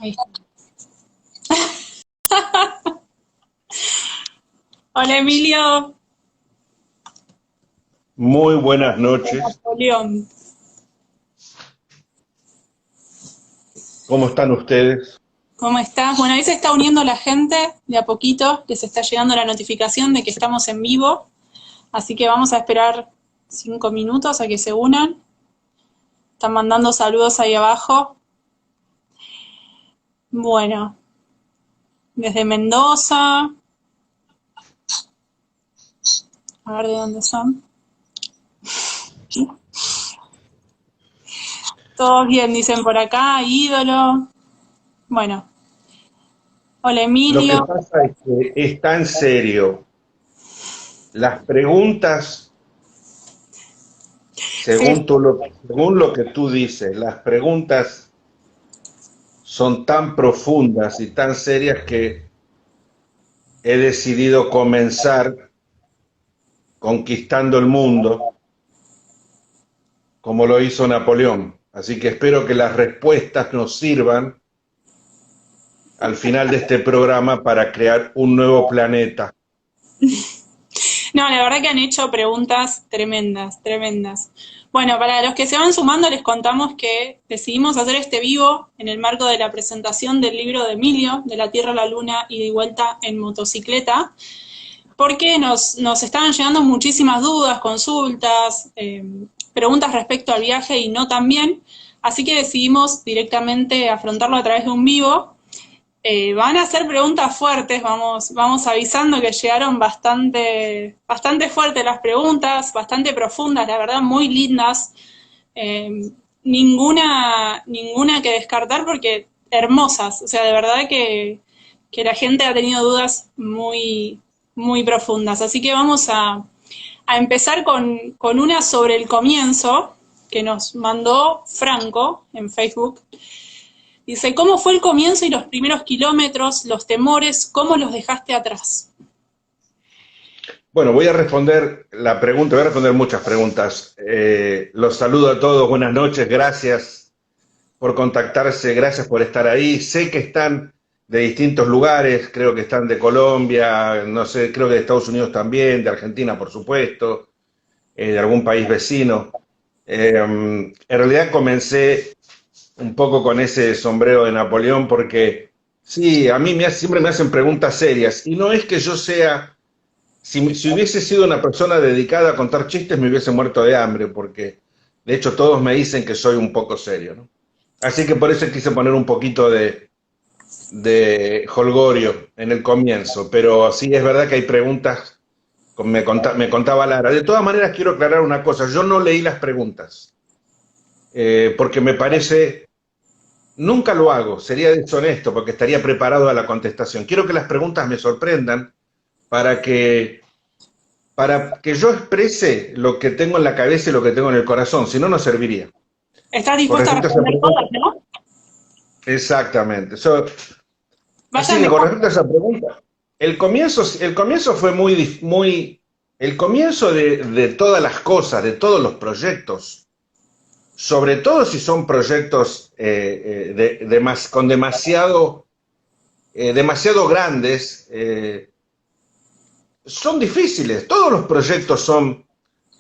Ahí está. Hola Emilio, Muy buenas noches. Napoleón. ¿Cómo están ustedes? ¿Cómo estás? Bueno, ahí se está uniendo la gente de a poquito, les está llegando la notificación de que estamos en vivo, así que vamos a esperar 5 minutos a que se unan. Están mandando saludos ahí abajo. Bueno, desde Mendoza, a ver de dónde son. Todos bien, dicen por acá, ídolo. Bueno, hola Lo que Emilio. pasa es que es tan serio. Las preguntas, Sí, según lo que tú dices, las preguntas son tan profundas y tan serias que he decidido comenzar conquistando el mundo como lo hizo Napoleón. Así que espero que las respuestas nos sirvan al final de este programa para crear un nuevo planeta. no, la verdad que han hecho preguntas tremendas, tremendas. Bueno, para los que se van sumando, les contamos que decidimos hacer este vivo en el marco de la presentación del libro de Emilio, de la Tierra a la Luna y de vuelta en motocicleta, porque nos estaban llegando muchísimas dudas, consultas, preguntas respecto al viaje y no también, así que decidimos directamente afrontarlo a través de un vivo. Van a ser preguntas fuertes, vamos avisando que llegaron bastante fuertes las preguntas, bastante profundas, la verdad, muy lindas. Eh, ninguna que descartar porque hermosas. O sea, de verdad que la gente ha tenido dudas muy profundas. Así que vamos a empezar con una sobre el comienzo que nos mandó Franco en Facebook. Dice, ¿cómo fue el comienzo y los primeros kilómetros, los temores, cómo los dejaste atrás? Bueno, voy a responder la pregunta, voy a responder muchas preguntas. Los saludo a todos, buenas noches, gracias por contactarse, gracias por estar ahí. Sé que están de distintos lugares, creo que están de Colombia, no sé, creo que de Estados Unidos también, de Argentina, por supuesto, de algún país vecino. En realidad comencé un poco con ese sombrero de Napoleón porque sí, a mí siempre me hacen preguntas serias y no es que yo sea si hubiese sido una persona dedicada a contar chistes, me hubiese muerto de hambre, porque de hecho todos me dicen que soy un poco serio, ¿no? Así que por eso quise poner un poquito de jolgorio en el comienzo, pero sí es verdad que hay preguntas, como me contaba Lara. De todas maneras, quiero aclarar una cosa, yo no leí las preguntas, porque me parece, nunca lo hago, sería deshonesto, porque estaría preparado a la contestación. Quiero que las preguntas me sorprendan para que para que yo exprese lo que tengo en la cabeza y lo que tengo en el corazón, si no, no serviría. ¿Estás Con dispuesto a respecto a esa responder pregunta, todas, no? exactamente. Así Vayan que con dejando. respecto a esa pregunta, el comienzo fue el comienzo de todas las cosas, de todos los proyectos, sobre todo si son proyectos con demasiado grandes, son difíciles. Todos los proyectos son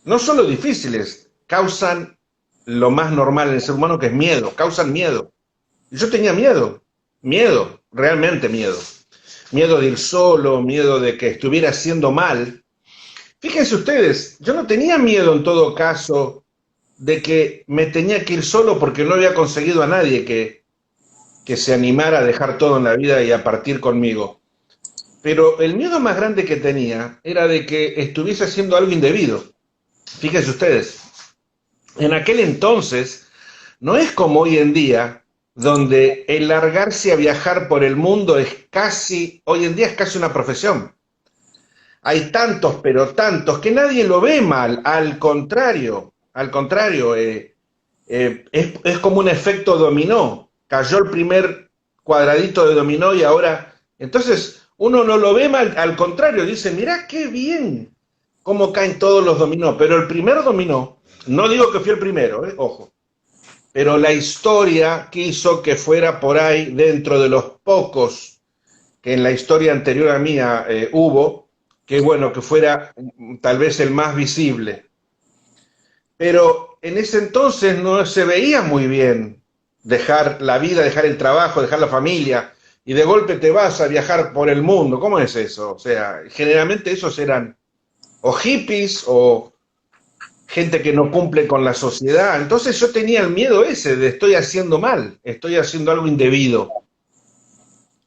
no solo difíciles, causan lo más normal en el ser humano que es miedo, causan miedo. Yo tenía miedo, realmente miedo. Miedo de ir solo, miedo de que estuviera haciendo mal. Fíjense ustedes, yo no tenía miedo en todo caso de que me tenía que ir solo porque no había conseguido a nadie que se animara a dejar todo en la vida y a partir conmigo. Pero el miedo más grande que tenía era de que estuviese haciendo algo indebido. Fíjense ustedes, en aquel entonces no es como hoy en día, donde el largarse a viajar por el mundo hoy en día es casi una profesión. Hay tantos, pero tantos, que nadie lo ve mal, al contrario, es como un efecto dominó. Cayó el primer cuadradito de dominó y ahora, entonces uno no lo ve mal, al contrario, dice, mirá qué bien cómo caen todos los dominó, pero el primer dominó, no digo que fui el primero, ojo, pero la historia quiso que fuera por ahí, dentro de los pocos que en la historia anterior a mía hubo, que bueno, que fuera tal vez el más visible. Pero en ese entonces no se veía muy bien dejar la vida, dejar el trabajo, dejar la familia, y de golpe te vas a viajar por el mundo. ¿Cómo es eso? O sea, generalmente esos eran o hippies o gente que no cumple con la sociedad. Entonces yo tenía el miedo ese de estoy haciendo mal, estoy haciendo algo indebido.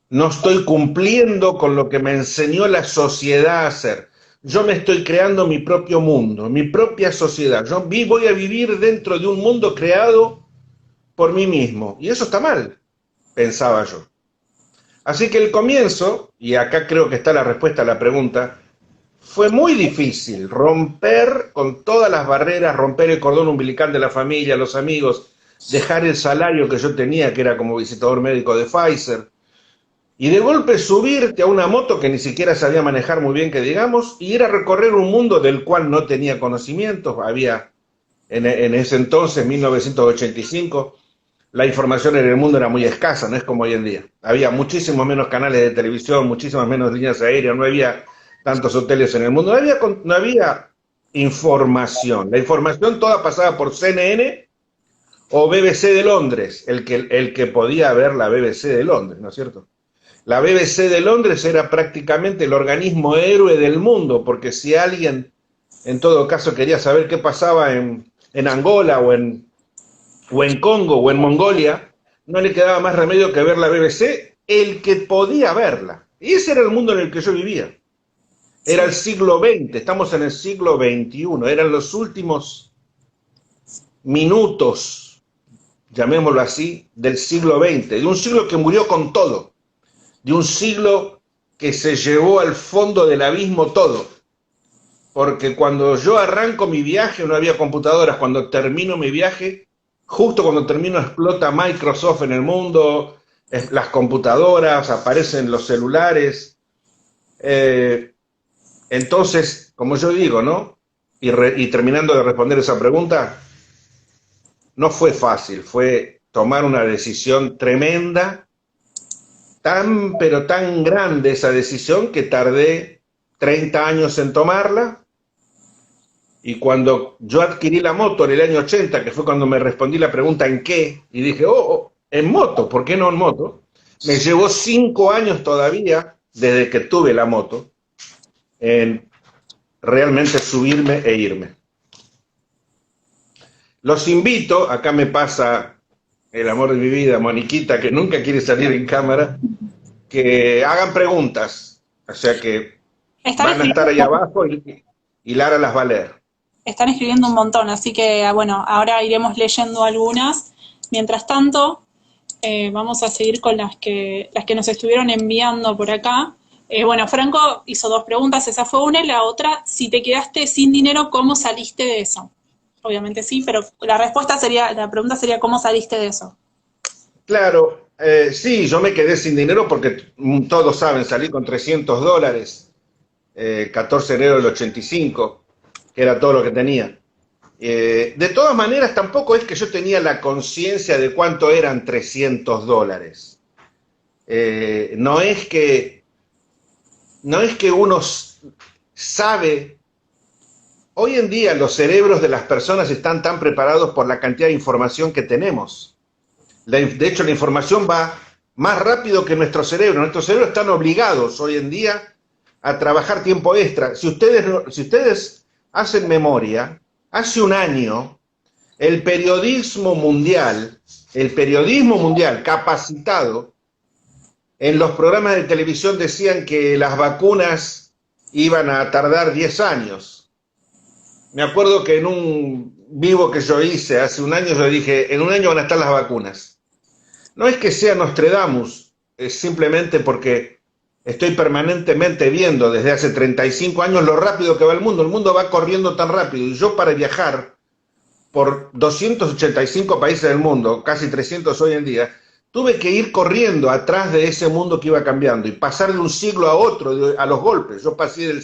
No estoy cumpliendo con lo que me enseñó la sociedad a hacer. Yo me estoy creando mi propio mundo, mi propia sociedad. Voy a vivir dentro de un mundo creado por mí mismo. Y eso está mal, pensaba yo. Así que el comienzo, y acá creo que está la respuesta a la pregunta, fue muy difícil romper con todas las barreras, romper el cordón umbilical de la familia, los amigos, dejar el salario que yo tenía, que era como visitador médico de Pfizer, y de golpe subirte a una moto que ni siquiera sabía manejar muy bien, que digamos, y ir a recorrer un mundo del cual no tenía conocimientos. Había, en ese entonces, 1985, la información en el mundo era muy escasa, no es como hoy en día. Había muchísimos menos canales de televisión, muchísimas menos líneas aéreas, no había tantos hoteles en el mundo, no había información. La información toda pasaba por CNN o BBC de Londres, el que podía ver la BBC de Londres, ¿no es cierto? La BBC de Londres era prácticamente el organismo héroe del mundo, porque si alguien, en todo caso, quería saber qué pasaba en Angola o en Congo o en Mongolia, no le quedaba más remedio que ver la BBC, el que podía verla. Y ese era el mundo en el que yo vivía. Era el siglo XX, estamos en el siglo XXI, eran los últimos minutos, llamémoslo así, del siglo XX, de un siglo que murió con todo, de un siglo que se llevó al fondo del abismo todo. Porque cuando yo arranco mi viaje no había computadoras, cuando termino mi viaje, justo cuando termino explota Microsoft en el mundo, las computadoras, aparecen los celulares. Entonces, como yo digo, ¿no? Y terminando de responder esa pregunta, no fue fácil, fue tomar una decisión tremenda, pero tan grande esa decisión que tardé 30 años en tomarla. Y cuando yo adquirí la moto en el año 80, que fue cuando me respondí la pregunta ¿en qué? Y dije, en moto, ¿por qué no en moto? Me llevó 5 años todavía, desde que tuve la moto, en realmente subirme e irme. Los invito, acá me pasa el amor de mi vida, Moniquita, que nunca quiere salir en cámara, que hagan preguntas, o sea que van a estar ahí abajo y Lara las va a leer. Están escribiendo un montón, así que bueno, ahora iremos leyendo algunas. Mientras tanto, vamos a seguir con las que nos estuvieron enviando por acá. Bueno, Franco hizo 2 preguntas, esa fue una, y la otra, si te quedaste sin dinero, ¿cómo saliste de eso? Obviamente sí, pero la pregunta sería ¿cómo saliste de eso? Claro, sí, yo me quedé sin dinero porque todos saben, salí con $300, 14 de enero del 85, que era todo lo que tenía. De todas maneras, tampoco es que yo tenía la conciencia de cuánto eran $300. No es que uno sabe. Hoy en día los cerebros de las personas están tan preparados por la cantidad de información que tenemos. De hecho, la información va más rápido que nuestro cerebro. Nuestros cerebros están obligados hoy en día a trabajar tiempo extra. Si ustedes hacen memoria, hace un año el periodismo mundial capacitado, en los programas de televisión decían que las vacunas iban a tardar 10 años. Me acuerdo que en un vivo que yo hice hace un año, yo dije, en un año van a estar las vacunas. No es que sea Nostradamus, es simplemente porque estoy permanentemente viendo desde hace 35 años lo rápido que va el mundo va corriendo tan rápido, y yo para viajar por 285 países del mundo, casi 300 hoy en día, tuve que ir corriendo atrás de ese mundo que iba cambiando y pasar de un siglo a otro, a los golpes. Yo pasé del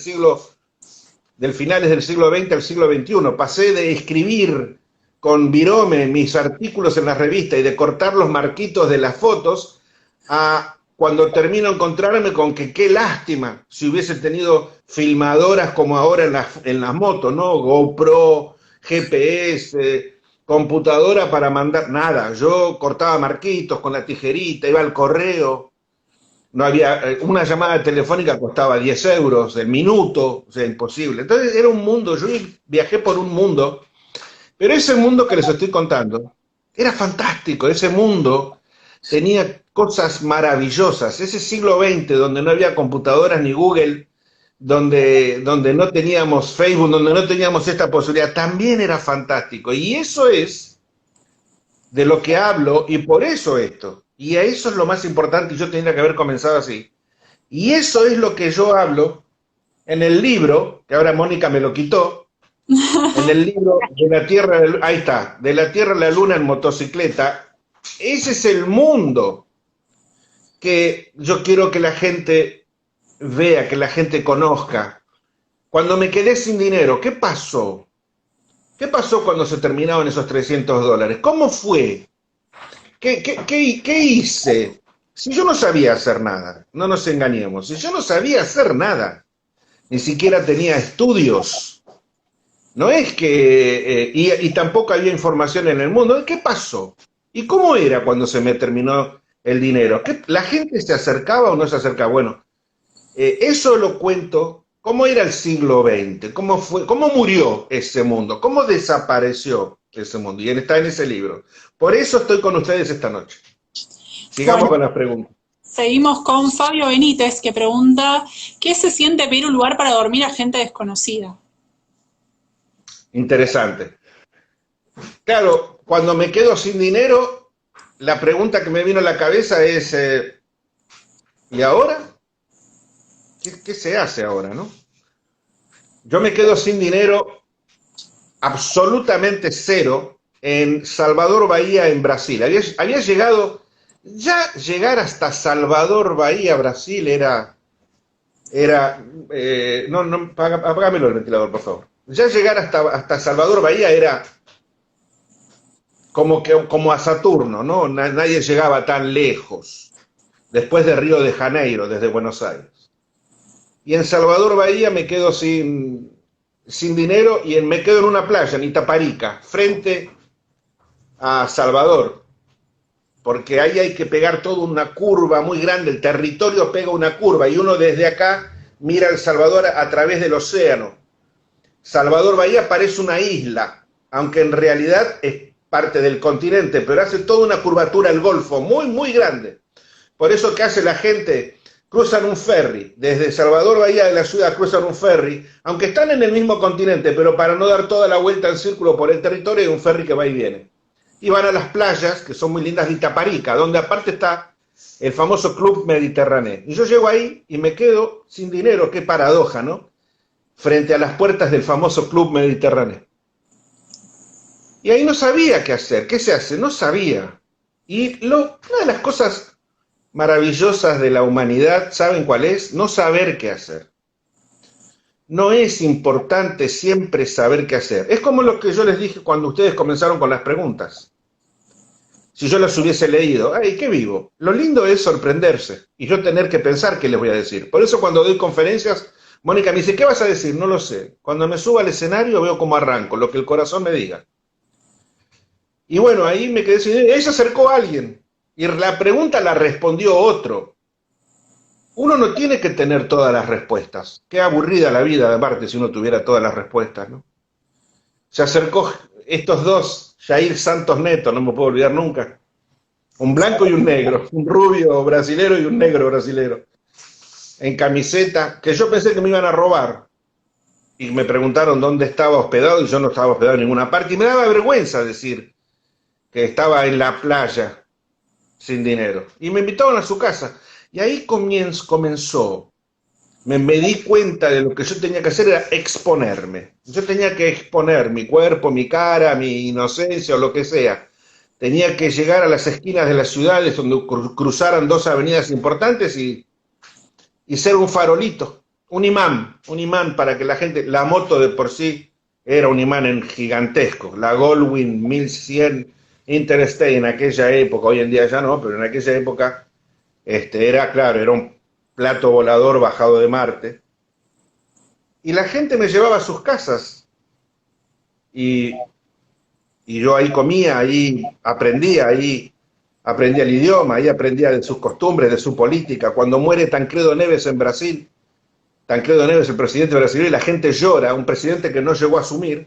finales del siglo XX al siglo XXI, pasé de escribir con virome mis artículos en la revista y de cortar los marquitos de las fotos, a cuando termino encontrarme con que qué lástima si hubiese tenido filmadoras como ahora en las motos, ¿no? GoPro, GPS, computadora para mandar, nada, yo cortaba marquitos con la tijerita, iba al correo, no había, una llamada telefónica costaba 10 euros el minuto, o sea, imposible. Entonces era un mundo, yo viajé por un mundo, pero ese mundo que les estoy contando era fantástico, ese mundo tenía cosas maravillosas, ese siglo XX donde no había computadoras ni Google, donde no teníamos Facebook, donde no teníamos esta posibilidad, también era fantástico. Y eso es de lo que hablo, y por eso esto. Y a eso es lo más importante, y yo tendría que haber comenzado así. Y eso es lo que yo hablo en el libro, que ahora Mónica me lo quitó, en el libro de la Tierra, ahí está, de la Tierra a la Luna en motocicleta. Ese es el mundo que yo quiero que la gente vea, que la gente conozca. Cuando me quedé sin dinero, ¿qué pasó? ¿Qué pasó cuando se terminaron esos $300? ¿Cómo fue? ¿Qué hice? Si yo no sabía hacer nada, no nos engañemos, si yo no sabía hacer nada, ni siquiera tenía estudios, no es que, y tampoco había información en el mundo, ¿qué pasó? ¿Y cómo era cuando se me terminó el dinero? ¿La gente se acercaba o no se acercaba? Bueno, eso lo cuento, ¿cómo era el siglo XX? ¿Cómo fue, cómo murió ese mundo? ¿Cómo desapareció ese mundo? Y está en ese libro. Por eso estoy con ustedes esta noche. Sigamos con las preguntas. Seguimos con Fabio Benítez, que pregunta, ¿qué se siente pedir un lugar para dormir a gente desconocida? Interesante. Claro, cuando me quedo sin dinero, la pregunta que me vino a la cabeza es, ¿y ahora? ¿Qué se hace ahora, no? Yo me quedo sin dinero, absolutamente cero, en Salvador Bahía, en Brasil. Había llegado, ya llegar hasta Salvador Bahía, Brasil, apágamelo el ventilador, por favor. Ya llegar hasta Salvador Bahía era como a Saturno, ¿no? Nadie llegaba tan lejos, después de Río de Janeiro, desde Buenos Aires. Y en Salvador Bahía me quedo sin dinero y me quedo en una playa, en Itaparica, frente a Salvador, porque ahí hay que pegar toda una curva muy grande, el territorio pega una curva y uno desde acá mira El Salvador a través del océano. Salvador Bahía parece una isla, aunque en realidad es parte del continente, pero hace toda una curvatura el Golfo, muy, muy grande. Por eso, ¿qué hace la gente? Cruzan un ferry, desde Salvador Bahía de la ciudad cruzan un ferry, aunque están en el mismo continente, pero para no dar toda la vuelta en círculo por el territorio, hay un ferry que va y viene. Y van a las playas, que son muy lindas, de Itaparica, donde aparte está el famoso Club Mediterráneo. Y yo llego ahí y me quedo sin dinero, qué paradoja, ¿no? Frente a las puertas del famoso Club Mediterráneo. Y ahí no sabía qué hacer. ¿Qué se hace? No sabía. Y una de las cosas maravillosas de la humanidad, ¿saben cuál es? No saber qué hacer. No es importante siempre saber qué hacer. Es como lo que yo les dije cuando ustedes comenzaron con las preguntas. Si yo las hubiese leído, ¡ay, qué vivo! Lo lindo es sorprenderse y yo tener que pensar qué les voy a decir. Por eso cuando doy conferencias, Mónica me dice, ¿qué vas a decir? No lo sé. Cuando me subo al escenario veo cómo arranco, lo que el corazón me diga. Y bueno, ahí me quedé sin idea. Ahí se acercó alguien y la pregunta la respondió otro. Uno no tiene que tener todas las respuestas. Qué aburrida la vida, aparte, si uno tuviera todas las respuestas, ¿no? Se acercó estos dos, Jair Santos Neto, no me puedo olvidar nunca. Un blanco y un negro, un rubio brasilero y un negro brasilero. En camiseta, que yo pensé que me iban a robar. Y me preguntaron dónde estaba hospedado y yo no estaba hospedado en ninguna parte. Y me daba vergüenza decir que estaba en la playa sin dinero. Y me invitaron a su casa. Y ahí comenzó. Me di cuenta de lo que yo tenía que hacer era exponerme. Yo tenía que exponer mi cuerpo, mi cara, mi inocencia o lo que sea. Tenía que llegar a las esquinas de las ciudades donde cruzaran dos avenidas importantes y ser un farolito, un imán para que la gente, la moto de por sí era un imán gigantesco, la Goldwyn 1100 Interstate en aquella época, hoy en día ya no, pero en aquella época era, claro, era un plato volador bajado de Marte. Y la gente me llevaba a sus casas y, y yo ahí comía, ahí aprendía el idioma, ahí aprendía de sus costumbres, de su política. Cuando muere Tancredo Neves en Brasil, Tancredo Neves, el presidente brasileño, y la gente llora, un presidente que no llegó a asumir,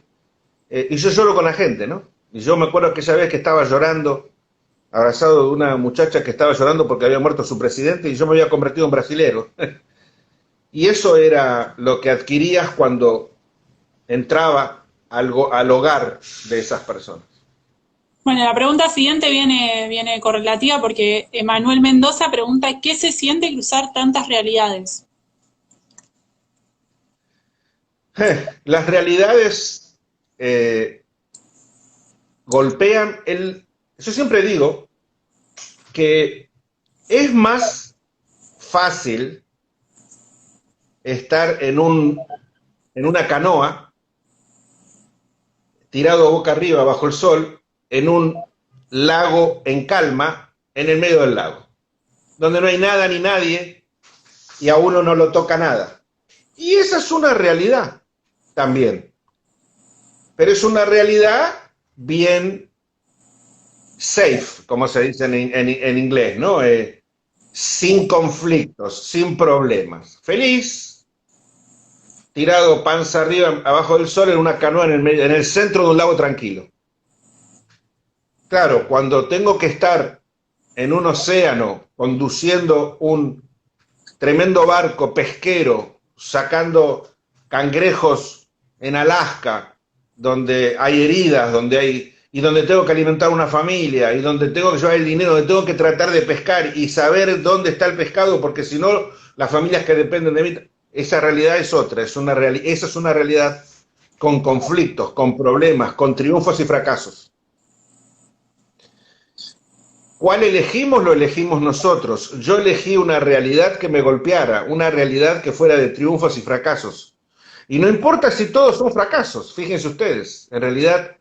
y yo lloro con la gente, ¿no? Y yo me acuerdo aquella vez que estaba llorando, abrazado de una muchacha que estaba llorando porque había muerto su presidente y yo me había convertido en brasilero. Y eso era lo que adquirías cuando entraba al hogar de esas personas. Bueno, la pregunta siguiente viene correlativa porque Emanuel Mendoza pregunta, ¿qué se siente cruzar tantas realidades? Las realidades golpean Yo siempre digo que es más fácil estar en una canoa, tirado boca arriba bajo el sol, en un lago en calma, en el medio del lago, donde no hay nada ni nadie y a uno no lo toca nada. Y esa es una realidad también, pero es una realidad bien safe, como se dice en inglés, ¿no? Sin conflictos, sin problemas. Feliz, tirado panza arriba, abajo del sol, en una canoa en el centro de un lago tranquilo. Claro, cuando tengo que estar en un océano conduciendo un tremendo barco pesquero, sacando cangrejos en Alaska, donde hay heridas, y donde tengo que alimentar una familia, y donde tengo que llevar el dinero, donde tengo que tratar de pescar y saber dónde está el pescado, porque si no, las familias que dependen de mí, esa realidad es otra, esa es una realidad con conflictos, con problemas, con triunfos y fracasos. ¿Cuál elegimos? Lo elegimos nosotros. Yo elegí una realidad que me golpeara, una realidad que fuera de triunfos y fracasos. Y no importa si todos son fracasos, fíjense ustedes, en realidad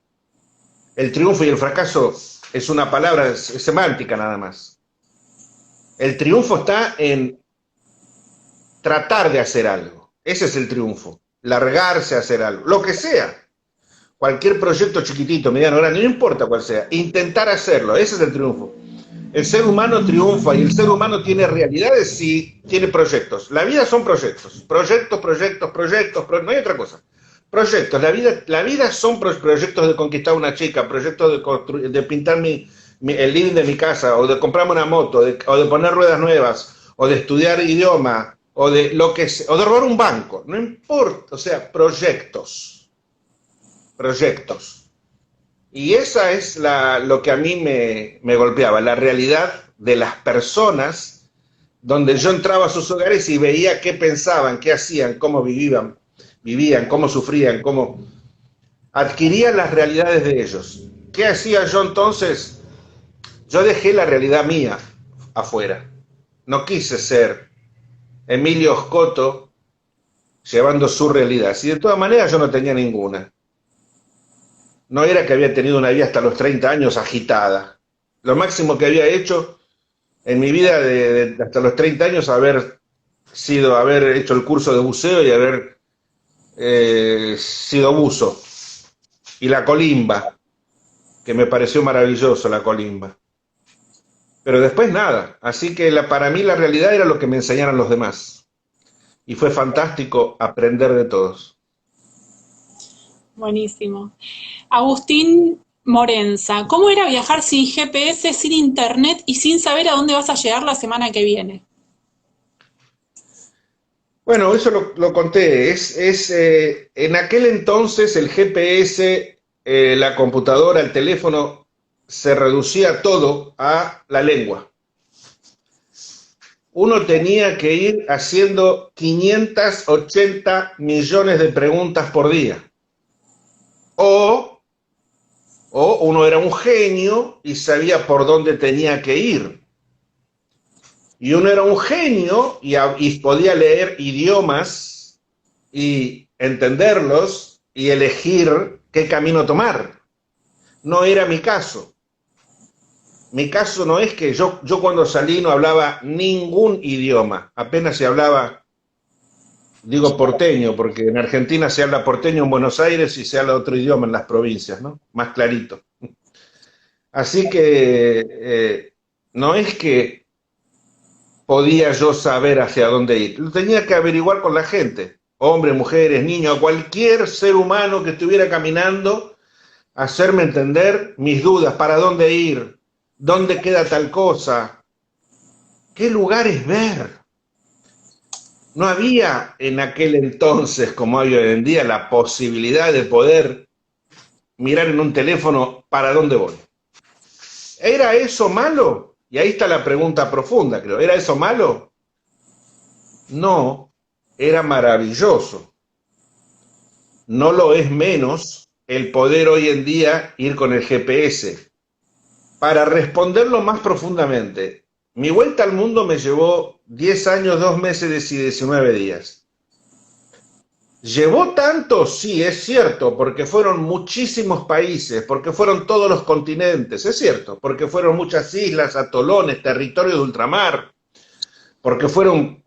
el triunfo y el fracaso es una palabra, es semántica nada más. El triunfo está en tratar de hacer algo, ese es el triunfo, largarse a hacer algo, lo que sea. Cualquier proyecto chiquitito, mediano, grande, no importa cuál sea, intentar hacerlo, ese es el triunfo. El ser humano triunfa y el ser humano tiene realidades si tiene proyectos. La vida son proyectos, no hay otra cosa. Proyectos, la vida son proyectos de conquistar una chica, proyectos de pintar el living de mi casa, o de comprarme una moto, o de poner ruedas nuevas, o de estudiar idioma, o de lo que sea, o de robar un banco, no importa, o sea, proyectos. Y esa es lo que a mí me golpeaba, la realidad de las personas, donde yo entraba a sus hogares y veía qué pensaban, qué hacían, cómo vivían, cómo sufrían, cómo adquirían las realidades de ellos. ¿Qué hacía yo entonces? Yo dejé la realidad mía afuera. No quise ser Emilio Scotto llevando su realidad. Si de todas maneras yo no tenía ninguna. No era que había tenido una vida hasta los 30 años agitada. Lo máximo que había hecho en mi vida hasta los 30 años haber hecho el curso de buceo y haber sido buzo. Y la colimba, que me pareció maravilloso la colimba. Pero después nada. Así que para mí la realidad era lo que me enseñaron los demás. Y fue fantástico aprender de todos. Buenísimo. Agustín Morenza, ¿cómo era viajar sin GPS, sin internet y sin saber a dónde vas a llegar la semana que viene? Bueno, eso lo conté. En aquel entonces el GPS, la computadora, el teléfono, se reducía todo a la lengua. Uno tenía que ir haciendo 580 millones de preguntas por día. O uno era un genio y sabía por dónde tenía que ir. Y uno era un genio y podía leer idiomas y entenderlos y elegir qué camino tomar. No era mi caso. Mi caso no es que yo cuando salí no hablaba ningún idioma, apenas se hablaba, digo porteño, porque en Argentina se habla porteño en Buenos Aires y se habla otro idioma en las provincias, ¿no? Más clarito. Así que no es que podía yo saber hacia dónde ir, lo tenía que averiguar con la gente, hombres, mujeres, niños, a cualquier ser humano que estuviera caminando, hacerme entender mis dudas, para dónde ir, dónde queda tal cosa, qué lugares ver. No había en aquel entonces, como hay hoy en día, la posibilidad de poder mirar en un teléfono para dónde voy. ¿Era eso malo? Y ahí está la pregunta profunda, creo. ¿Era eso malo? No, era maravilloso. No lo es menos el poder hoy en día ir con el GPS. Para responderlo más profundamente, mi vuelta al mundo me llevó 10 años, 2 meses y 19 días. ¿Llevó tanto? Sí, es cierto, porque fueron muchísimos países, porque fueron todos los continentes, es cierto, porque fueron muchas islas, atolones, territorios de ultramar, porque fueron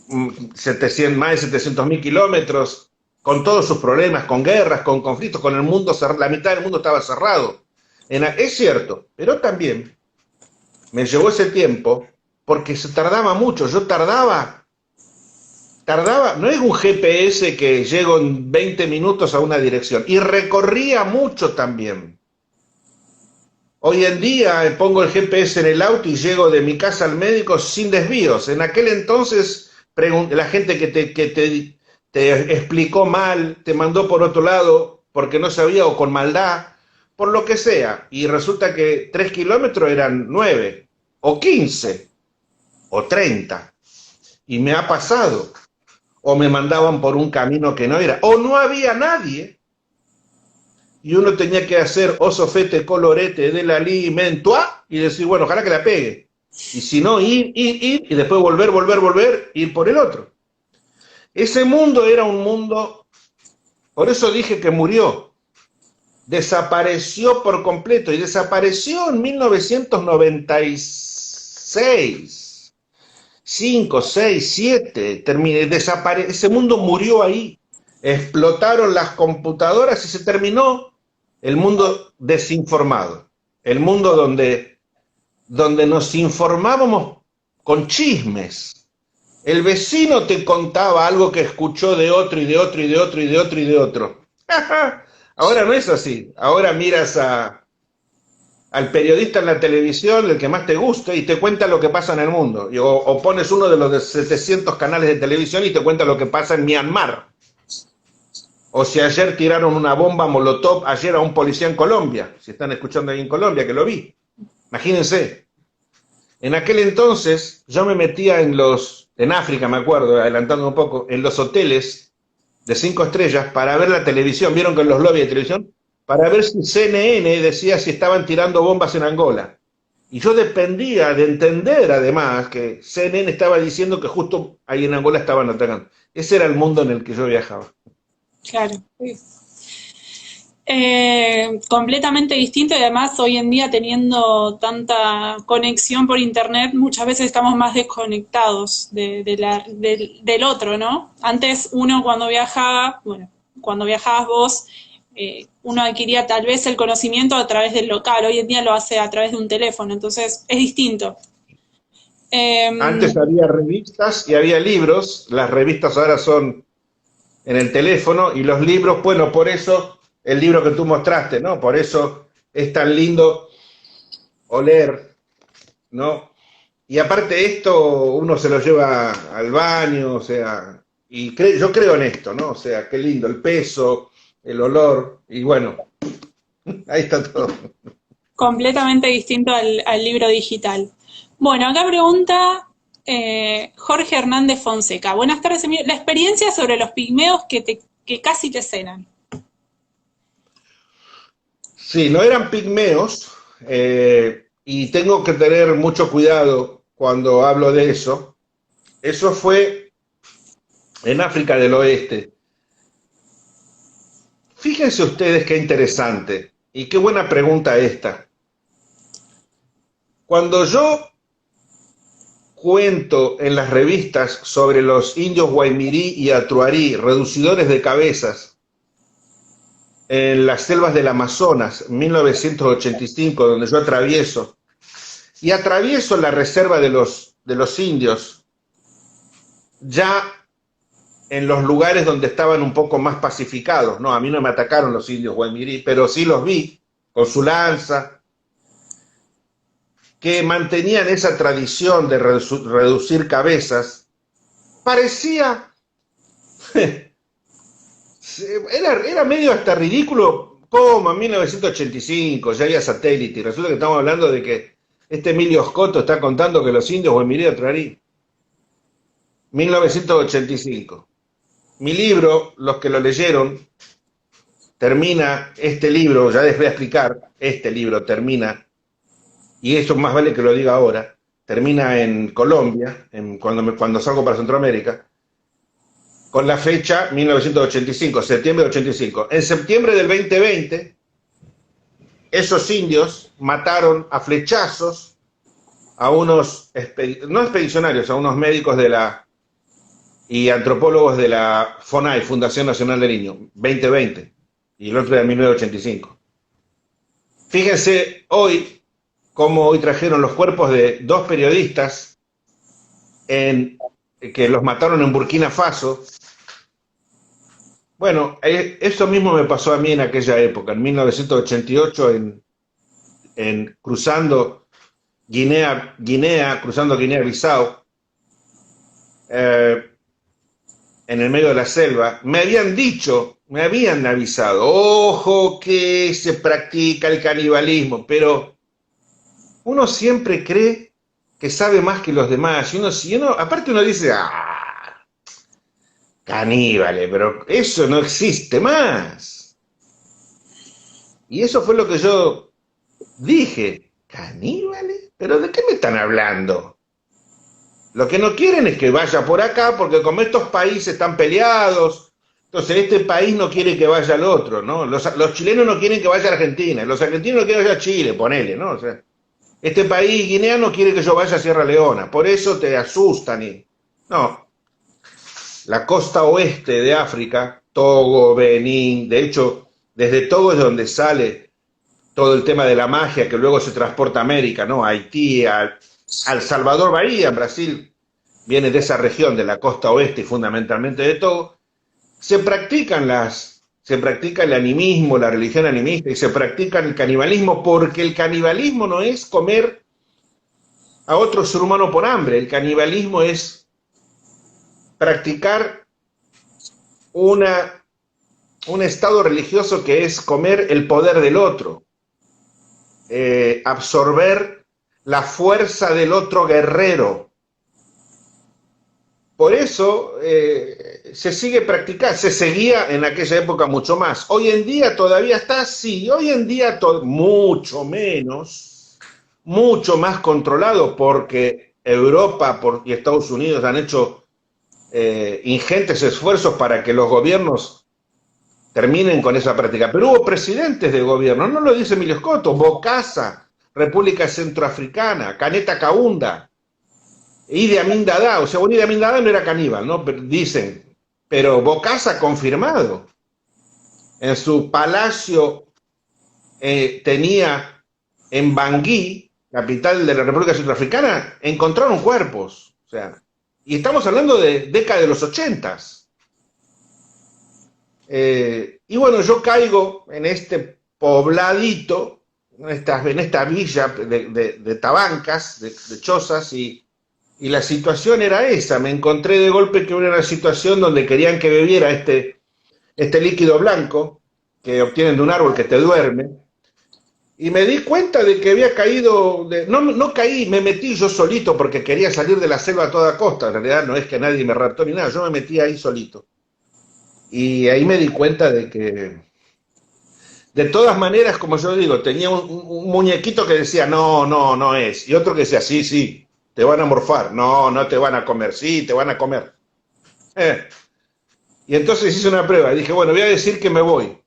más de 700.000 kilómetros, con todos sus problemas, con guerras, con conflictos, con el mundo, la mitad del mundo estaba cerrado. Es cierto, pero también me llevó ese tiempo porque se tardaba mucho, yo tardaba, no es un GPS que llego en 20 minutos a una dirección, y recorría mucho también. Hoy en día pongo el GPS en el auto y llego de mi casa al médico sin desvíos. En aquel entonces la gente que te explicó mal, te mandó por otro lado porque no sabía o con maldad, por lo que sea, y resulta que 3 kilómetros eran 9, o 15, o 30, y me ha pasado. O me mandaban por un camino que no era, o no había nadie, y uno tenía que hacer oso fete colorete de la alimentua, y decir, bueno, ojalá que la pegue, y si no, ir, y después volver, ir por el otro. Ese mundo era un mundo, por eso dije que murió, desapareció por completo, y desapareció en 1996. 5, 6, 7, ese mundo murió ahí, explotaron las computadoras y se terminó el mundo desinformado, el mundo donde nos informábamos con chismes. El vecino te contaba algo que escuchó de otro y de otro y de otro y de otro y de otro. Ahora no es así, ahora miras al periodista en la televisión, el que más te guste, y te cuenta lo que pasa en el mundo. O pones uno de los 700 canales de televisión y te cuenta lo que pasa en Myanmar. O si ayer tiraron una bomba molotov ayer a un policía en Colombia. Si están escuchando ahí en Colombia, que lo vi. Imagínense. En aquel entonces yo me metía en África, me acuerdo, adelantando un poco, en los hoteles de 5 estrellas para ver la televisión. ¿Vieron que en los lobbies de televisión? Para ver si CNN decía si estaban tirando bombas en Angola. Y yo dependía de entender, además, que CNN estaba diciendo que justo ahí en Angola estaban atacando. Ese era el mundo en el que yo viajaba. Claro. Completamente distinto, y además hoy en día, teniendo tanta conexión por internet, muchas veces estamos más desconectados del otro, ¿no? Antes uno cuando viajaba, bueno, cuando viajabas vos, uno adquiría tal vez el conocimiento a través del local, hoy en día lo hace a través de un teléfono, entonces es distinto. Antes había revistas y había libros, las revistas ahora son en el teléfono, y los libros, bueno, por eso el libro que tú mostraste, ¿no? Por eso es tan lindo oler, ¿no? Y aparte esto uno se lo lleva al baño, o sea, y yo creo en esto, ¿no? O sea, qué lindo, el peso, el olor, y bueno, ahí está todo. Completamente distinto al libro digital. Bueno, acá pregunta Jorge Hernández Fonseca. Buenas tardes, Emilio. La experiencia sobre los pigmeos que casi te cenan. Sí, no eran pigmeos, y tengo que tener mucho cuidado cuando hablo de eso. Eso fue en África del Oeste. fíjense ustedes qué interesante y qué buena pregunta esta. Cuando yo cuento en las revistas sobre los indios Guaymirí y Atruarí, reducidores de cabezas, en las selvas del Amazonas, 1985, donde yo atravieso la reserva de los indios, ya en los lugares donde estaban un poco más pacificados, ¿no? A mí no me atacaron los indios Guaymirí, pero sí los vi con su lanza, que mantenían esa tradición de reducir cabezas. Parecía, era medio hasta ridículo, como en 1985 ya había satélite, y resulta que estamos hablando de que este Emilio Scotto está contando que los indios Guaymirí y Atruarí, 1985. Mi libro, los que lo leyeron, termina, este libro, ya les voy a explicar, este libro termina, y eso más vale que lo diga ahora, termina en Colombia, cuando salgo para Centroamérica, con la fecha 1985, septiembre de 85. En septiembre del 2020, esos indios mataron a flechazos a unos, no expedicionarios, a unos médicos y antropólogos de la FONAI, Fundación Nacional del Niño, 2020, y el otro de 1985. Fíjense hoy cómo hoy trajeron los cuerpos de 2 periodistas que los mataron en Burkina Faso. Bueno, eso mismo me pasó a mí en aquella época, en 1988, cruzando cruzando Guinea-Bissau, en el medio de la selva. Me habían avisado, ojo que se practica el canibalismo, pero uno siempre cree que sabe más que los demás, aparte uno dice, caníbales, pero eso no existe más. Y eso fue lo que yo dije, ¿caníbales? ¿Pero de qué me están hablando? Lo que no quieren es que vaya por acá, porque como estos países están peleados, entonces este país no quiere que vaya al otro, ¿no? Los chilenos no quieren que vaya a Argentina, los argentinos no quieren que vaya a Chile, ponele, ¿no? O sea, este país guineano quiere que yo vaya a Sierra Leona, por eso te asustan no. La costa oeste de África, Togo, Benín, de hecho, desde Togo es donde sale todo el tema de la magia que luego se transporta a América, ¿no? A Haití, al Salvador Bahía, en Brasil, viene de esa región, de la costa oeste y fundamentalmente de Togo. Se practica el animismo, la religión animista, y se practica el canibalismo, porque el canibalismo no es comer a otro ser humano por hambre, el canibalismo es practicar un estado religioso que es comer el poder del otro, absorber la fuerza del otro guerrero. Por eso se sigue practicando, se seguía en aquella época mucho más. Hoy en día todavía está así, hoy en día mucho menos, mucho más controlado, porque Europa y Estados Unidos han hecho ingentes esfuerzos para que los gobiernos terminen con esa práctica. Pero hubo presidentes de gobierno, no lo dice Emilio Scotto, Bokassa, República Centroafricana, Caneta Kaunda, Idi Amin Dada, o sea, Idi Amin Dada no era caníbal, ¿no? Dicen, pero Bokassa confirmado. En su palacio tenía en Bangui, capital de la República Centroafricana, encontraron cuerpos, o sea, y estamos hablando de década de los 80s. Y bueno, yo caigo en este pobladito, en esta villa de tabancas, de chozas, y la situación era esa. Me encontré de golpe que era una situación donde querían que bebiera este líquido blanco que obtienen de un árbol que te duerme, y me di cuenta de que había caído, no caí, me metí yo solito porque quería salir de la selva a toda costa. En realidad no es que nadie me raptó ni nada, yo me metí ahí solito. Y ahí me di cuenta de que, de todas maneras, como yo digo, tenía un muñequito que decía, no es, y otro que decía, sí, te van a morfar, no te van a comer, sí, te van a comer. Y entonces hice una prueba y dije, bueno, voy a decir que me voy.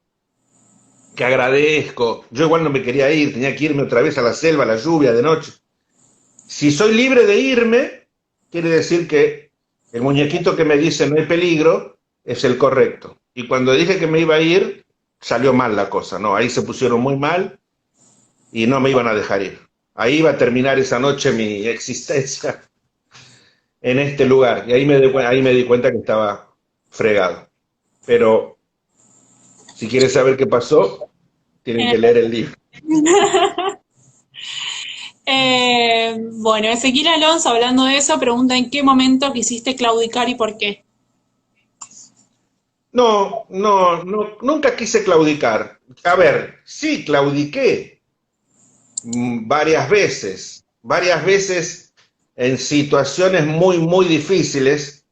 que agradezco. Yo igual no me quería ir, tenía que irme otra vez a la selva, a la lluvia de noche. Si soy libre de irme, quiere decir que el muñequito que me dice no hay peligro es el correcto. Y cuando dije que me iba a ir, salió mal la cosa, ¿no? Ahí se pusieron muy mal y no me iban a dejar ir. Ahí iba a terminar esa noche mi existencia en este lugar. Y ahí me di cuenta que estaba fregado. Pero si quieres saber qué pasó, tienen que leer el libro. Bueno, Ezequiel Alonso, hablando de eso, pregunta en qué momento quisiste claudicar y por qué. No, no, no, nunca quise claudicar. A ver, sí, claudiqué varias veces en situaciones muy, muy difíciles.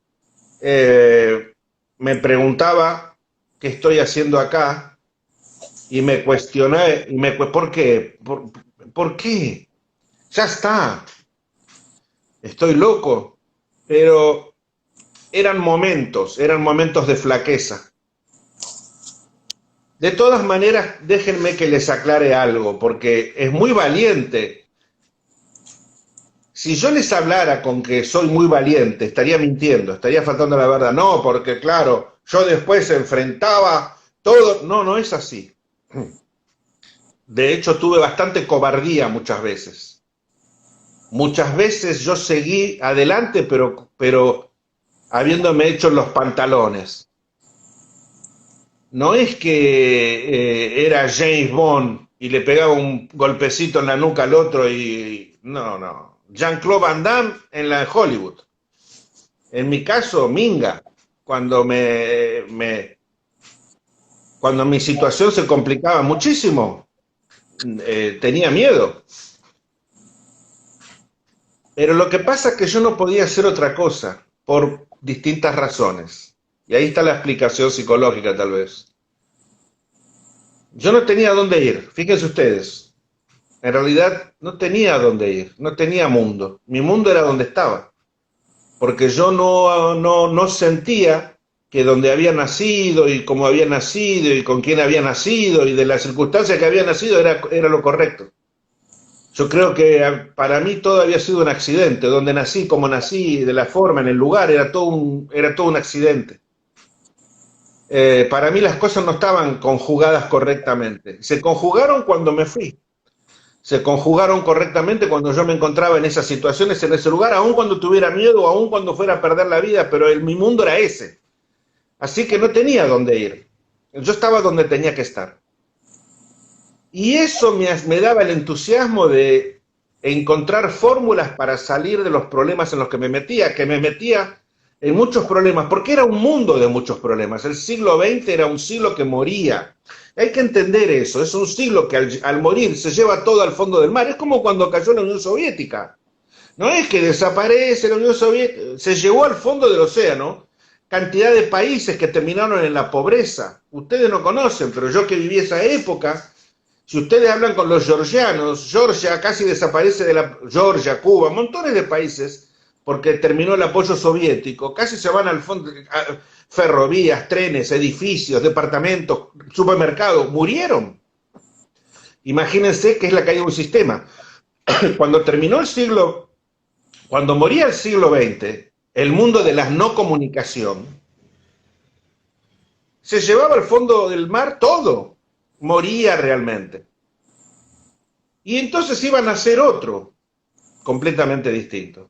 Me preguntaba qué estoy haciendo acá y me cuestioné, ¿por qué? ¿Por qué? Ya está, estoy loco, pero eran momentos de flaqueza. De todas maneras, déjenme que les aclare algo, porque es muy valiente. Si yo les hablara con que soy muy valiente, estaría mintiendo, estaría faltando la verdad. No, porque claro, yo después enfrentaba todo. No, no es así. De hecho, tuve bastante cobardía muchas veces. Muchas veces yo seguí adelante, pero habiéndome hecho los pantalones. No es que era James Bond y le pegaba un golpecito en la nuca al otro y... No, no. Jean-Claude Van Damme en la Hollywood. En mi caso, Minga. Cuando cuando mi situación se complicaba muchísimo, tenía miedo. Pero lo que pasa es que yo no podía hacer otra cosa por distintas razones. Y ahí está la explicación psicológica, tal vez. Yo no tenía dónde ir, fíjense ustedes. En realidad no tenía dónde ir, no tenía mundo. Mi mundo era donde estaba. Porque yo no sentía que donde había nacido y cómo había nacido y con quién había nacido y de las circunstancias que había nacido era lo correcto. Yo creo que para mí todo había sido un accidente. Donde nací, cómo nací, de la forma, en el lugar, era todo un accidente. Para mí las cosas no estaban conjugadas correctamente. Se conjugaron cuando me fui. Se conjugaron correctamente cuando yo me encontraba en esas situaciones, en ese lugar, aun cuando tuviera miedo, aun cuando fuera a perder la vida, pero mi mundo era ese. Así que no tenía dónde ir. Yo estaba donde tenía que estar. Y eso me daba el entusiasmo de encontrar fórmulas para salir de los problemas en los que me metía en muchos problemas, porque era un mundo de muchos problemas. El siglo XX era un siglo que moría. Hay que entender eso, es un siglo que al morir se lleva todo al fondo del mar. Es como cuando cayó la Unión Soviética. No es que desaparece la Unión Soviética, se llevó al fondo del océano cantidad de países que terminaron en la pobreza. Ustedes no conocen, pero yo que viví esa época, si ustedes hablan con los georgianos, Georgia casi desaparece de Georgia, Cuba, montones de países, porque terminó el apoyo soviético, casi se van al fondo, ferrovías, trenes, edificios, departamentos, supermercados, murieron. Imagínense que es la caída de un sistema. Cuando terminó el siglo, cuando moría el siglo XX, el mundo de la no comunicación, se llevaba al fondo del mar todo, moría realmente. Y entonces iban a hacer otro, completamente distinto.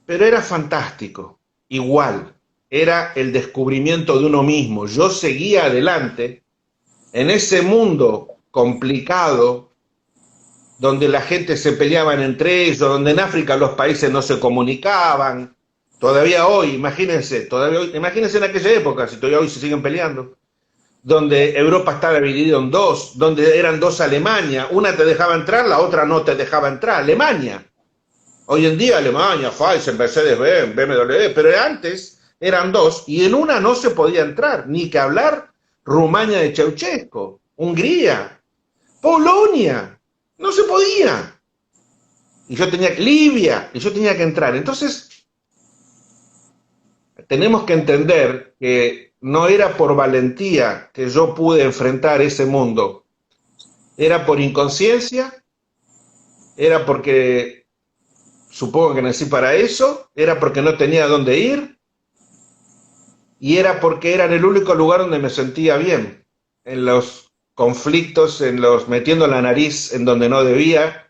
Pero era fantástico, igual, era el descubrimiento de uno mismo. Yo seguía adelante en ese mundo complicado, donde la gente se peleaban entre ellos, donde en África los países no se comunicaban. Todavía hoy, imagínense en aquella época, si todavía hoy se siguen peleando, donde Europa estaba dividida en dos, donde eran dos Alemania, una te dejaba entrar, la otra no te dejaba entrar, Alemania. Hoy en día Alemania, Pfizer, Mercedes-Benz, BMW, pero antes eran dos y en una no se podía entrar, ni que hablar Rumania de Ceausescu, Hungría, Polonia, no se podía. Y yo tenía Libia, y yo tenía que entrar. Entonces, tenemos que entender que no era por valentía que yo pude enfrentar ese mundo, era por inconsciencia, era porque supongo que nací para eso, era porque no tenía dónde ir y era porque era en el único lugar donde me sentía bien, en los conflictos, metiendo la nariz en donde no debía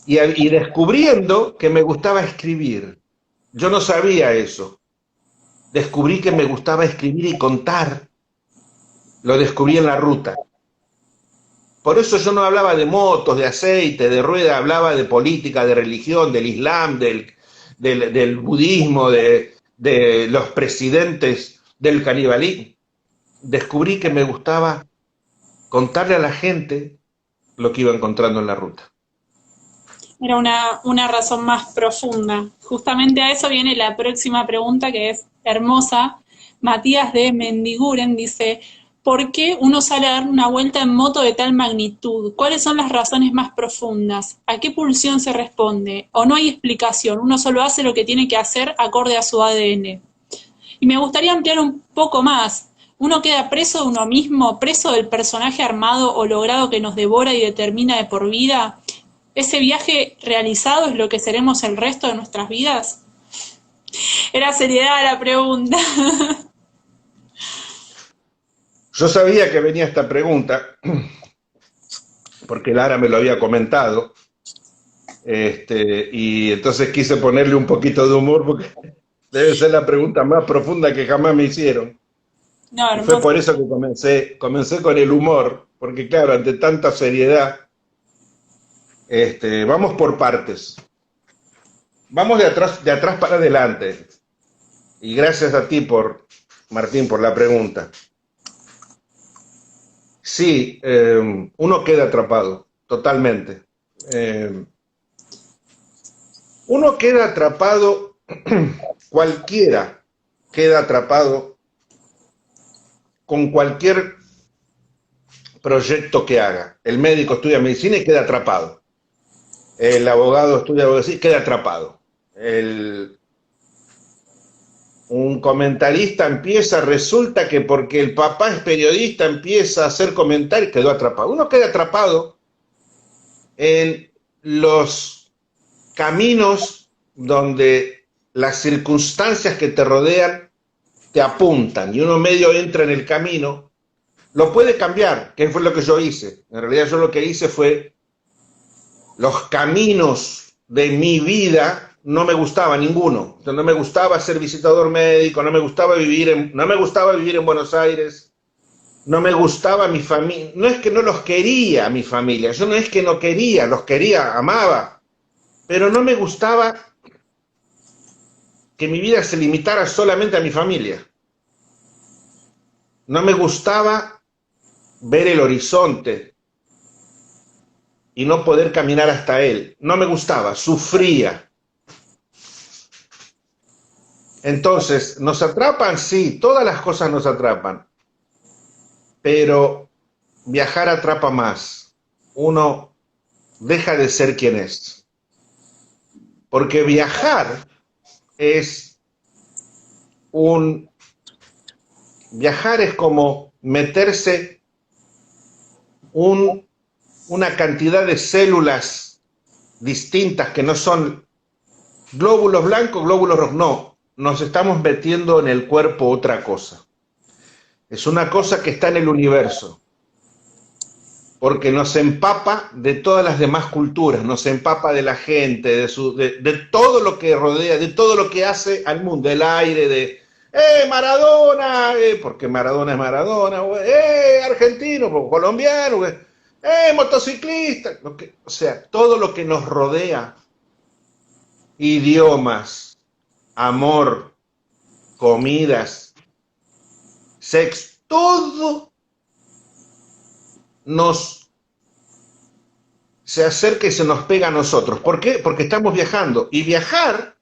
y descubriendo que me gustaba escribir. Yo no sabía eso. Descubrí que me gustaba escribir y contar. Lo descubrí en la ruta. Por eso yo no hablaba de motos, de aceite, de rueda, hablaba de política, de religión, del islam, del budismo, de los presidentes, del canibalismo. Descubrí que me gustaba contarle a la gente lo que iba encontrando en la ruta. Era una razón más profunda. Justamente a eso viene la próxima pregunta, que es hermosa. Matías de Mendiguren dice, ¿por qué uno sale a dar una vuelta en moto de tal magnitud? ¿Cuáles son las razones más profundas? ¿A qué pulsión se responde? ¿O no hay explicación? Uno solo hace lo que tiene que hacer acorde a su ADN. Y me gustaría ampliar un poco más. ¿Uno queda preso de uno mismo, preso del personaje armado o logrado que nos devora y determina de por vida? ¿Ese viaje realizado es lo que seremos el resto de nuestras vidas? Era seriedad la pregunta. Yo sabía que venía esta pregunta, porque Lara me lo había comentado, y entonces quise ponerle un poquito de humor, porque debe ser la pregunta más profunda que jamás me hicieron. No, y fue por eso que comencé con el humor, porque claro, ante tanta seriedad, vamos por partes. Vamos de atrás para adelante. Y gracias a ti, Martín, por la pregunta. Sí, uno queda atrapado, totalmente. Uno queda atrapado, cualquiera queda atrapado con cualquier proyecto que haga. El médico estudia medicina y queda atrapado. El abogado estudia abogacía y queda atrapado. Un comentarista resulta que porque el papá es periodista empieza a hacer comentarios, quedó atrapado. Uno queda atrapado en los caminos donde las circunstancias que te rodean te apuntan y uno medio entra en el camino. Lo puede cambiar, que fue lo que yo hice. En realidad yo lo que hice fue los caminos de mi vida. No me gustaba ninguno. No me gustaba ser visitador médico, no me gustaba vivir en Buenos Aires, no me gustaba mi familia. No es que no los quería a mi familia, yo no es que no quería, los quería, amaba, pero no me gustaba que mi vida se limitara solamente a mi familia. No me gustaba ver el horizonte y no poder caminar hasta él. No me gustaba, sufría. Entonces, ¿nos atrapan? Sí, todas las cosas nos atrapan, pero viajar atrapa más. Uno deja de ser quien es. Porque viajar es como meterse una cantidad de células distintas que no son glóbulos blancos, glóbulos rojos, no. Nos estamos metiendo en el cuerpo otra cosa. Es una cosa que está en el universo, porque nos empapa de todas las demás culturas, nos empapa de la gente, de todo lo que rodea, de todo lo que hace al mundo, el aire, Maradona, porque Maradona es Maradona, argentino, colombiano, motociclista, o sea, todo lo que nos rodea, idiomas, amor, comidas, sexo, todo se acerca y se nos pega a nosotros. ¿Por qué? Porque estamos viajando. Y viajar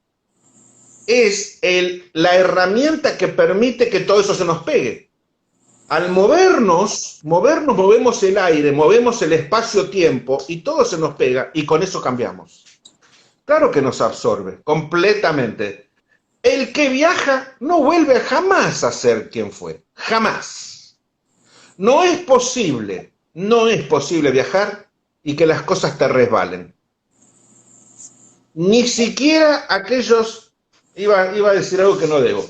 es la herramienta que permite que todo eso se nos pegue. Al movemos el aire, movemos el espacio-tiempo y todo se nos pega y con eso cambiamos. Claro que nos absorbe, completamente. El que viaja no vuelve jamás a ser quien fue, jamás. No es posible viajar y que las cosas te resbalen. Ni siquiera aquellos, iba a decir algo que no debo,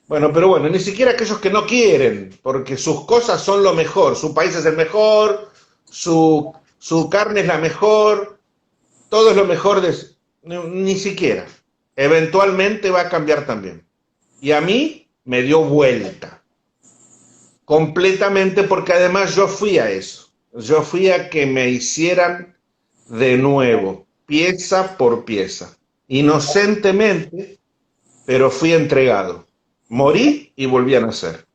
bueno, pero bueno, ni siquiera aquellos que no quieren, porque sus cosas son lo mejor, su país es el mejor, su carne es la mejor, todo es lo mejor, ni siquiera. Eventualmente va a cambiar también. Y a mí me dio vuelta, completamente, porque además yo fui a eso. Yo fui a que me hicieran de nuevo, pieza por pieza. Inocentemente, pero fui entregado. Morí y volví a nacer.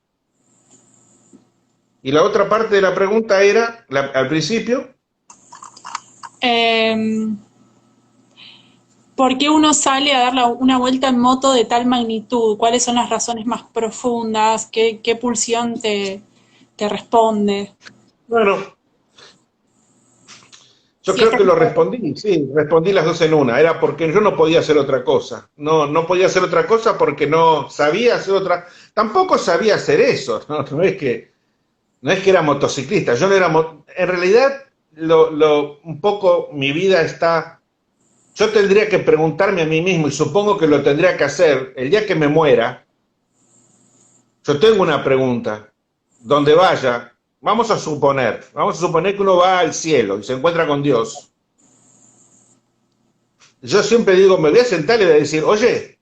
Y la otra parte de la pregunta era, al principio, ¿por qué uno sale a dar una vuelta en moto de tal magnitud? ¿Cuáles son las razones más profundas? ¿Qué pulsión te responde? bueno, yo Sí, creo que lo respondí, sí, respondí las dos en una. Era porque yo no podía hacer otra cosa. No podía hacer otra cosa porque no sabía hacer otra. Tampoco sabía hacer eso. No es que era motociclista. Yo no era. En realidad, un poco mi vida está. Yo tendría que preguntarme a mí mismo, y supongo que lo tendría que hacer el día que me muera. Yo tengo una pregunta. Donde vaya, vamos a suponer que uno va al cielo y se encuentra con Dios. Yo siempre digo, me voy a sentar y voy a decir, oye,